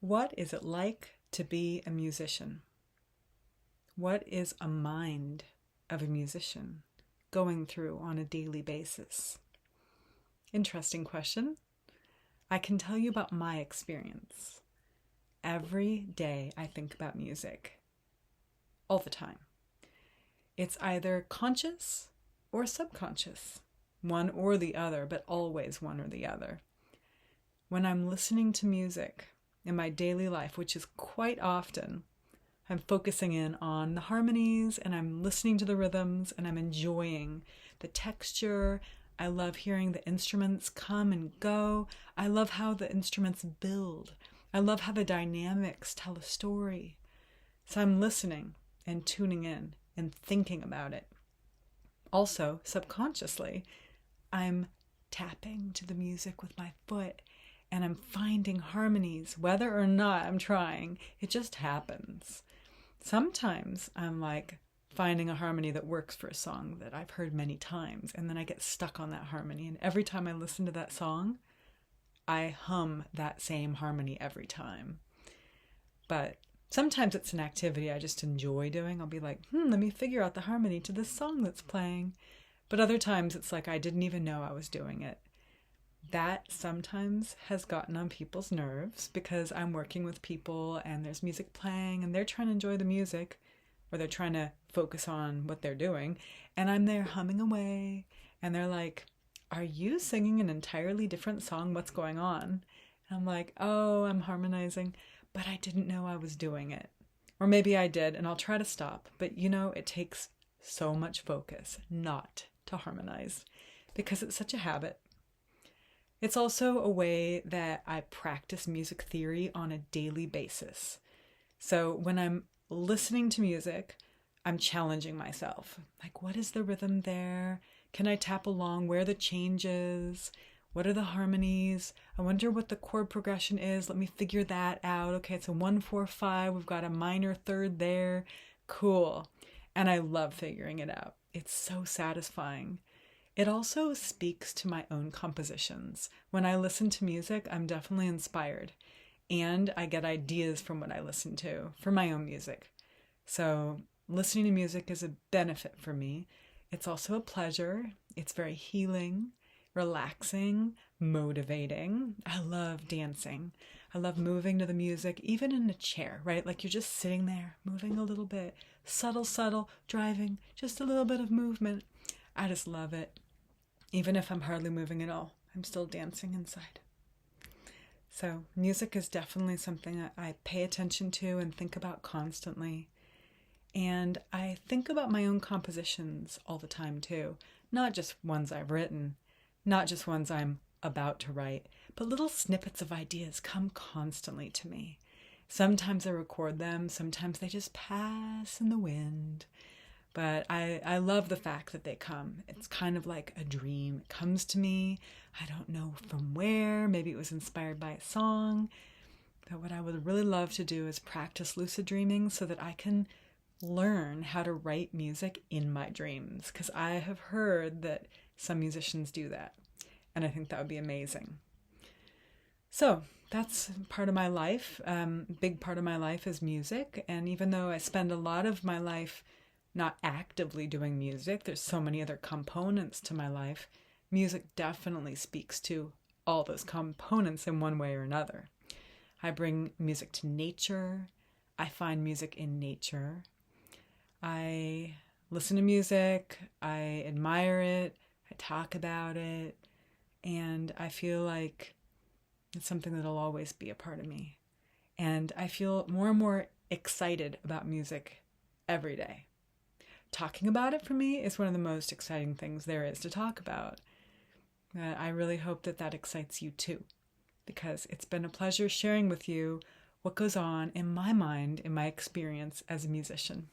What is it like to be a musician? What is a mind of a musician going through on a daily basis? Interesting question. I can tell you about my experience. Every day I think about music. All the time. It's either conscious or subconscious. One or the other, but always one or the other. When I'm listening to music in my daily life, which is quite often, I'm focusing in on the harmonies and I'm listening to the rhythms and I'm enjoying the texture. I love hearing the instruments come and go. I love how the instruments build. I love how the dynamics tell a story. So I'm listening and tuning in and thinking about it. Also, subconsciously, I'm tapping to the music with my foot and I'm finding harmonies, whether or not I'm trying. It just happens. Sometimes I'm like finding a harmony that works for a song that I've heard many times, and then I get stuck on that harmony. And every time I listen to that song, I hum that same harmony every time. But sometimes it's an activity I just enjoy doing. I'll be like, let me figure out the harmony to this song that's playing. But other times it's like I didn't even know I was doing it. That sometimes has gotten on people's nerves because I'm working with people and there's music playing and they're trying to enjoy the music or they're trying to focus on what they're doing. And I'm there humming away and they're like, are you singing an entirely different song? What's going on? And I'm like, oh, I'm harmonizing, but I didn't know I was doing it. Or maybe I did and I'll try to stop. But it takes so much focus not to harmonize because it's such a habit. It's also a way that I practice music theory on a daily basis. So when I'm listening to music, I'm challenging myself. Like, what is the rhythm there? Can I tap along? Where are the changes? What are the harmonies? I wonder what the chord progression is. Let me figure that out. Okay, it's a 1-4-5. We've got a minor third there. Cool. And I love figuring it out. It's so satisfying. It also speaks to my own compositions. When I listen to music, I'm definitely inspired. And I get ideas from what I listen to for my own music. So listening to music is a benefit for me. It's also a pleasure. It's very healing, relaxing, motivating. I love dancing. I love moving to the music, even in a chair, right? Like you're just sitting there, moving a little bit. Subtle, driving, just a little bit of movement. I just love it. Even if I'm hardly moving at all, I'm still dancing inside. So music is definitely something that I pay attention to and think about constantly. And I think about my own compositions all the time too. Not just ones I've written, not just ones I'm about to write, but little snippets of ideas come constantly to me. Sometimes I record them, sometimes they just pass in the wind. But I love the fact that they come. It's kind of like a dream. It comes to me. I don't know from where. Maybe it was inspired by a song. But what I would really love to do is practice lucid dreaming so that I can learn how to write music in my dreams. Because I have heard that some musicians do that. And I think that would be amazing. So that's part of my life. Big part of my life is music. And even though I spend a lot of my life not actively doing music, there's so many other components to my life. Music definitely speaks to all those components in one way or another. I bring music to nature. I find music in nature. I listen to music. I admire it. I talk about it. And I feel like it's something that'll always be a part of me. And I feel more and more excited about music every day. Talking about it for me is one of the most exciting things there is to talk about. I really hope that excites you too, because it's been a pleasure sharing with you what goes on in my mind, in my experience as a musician.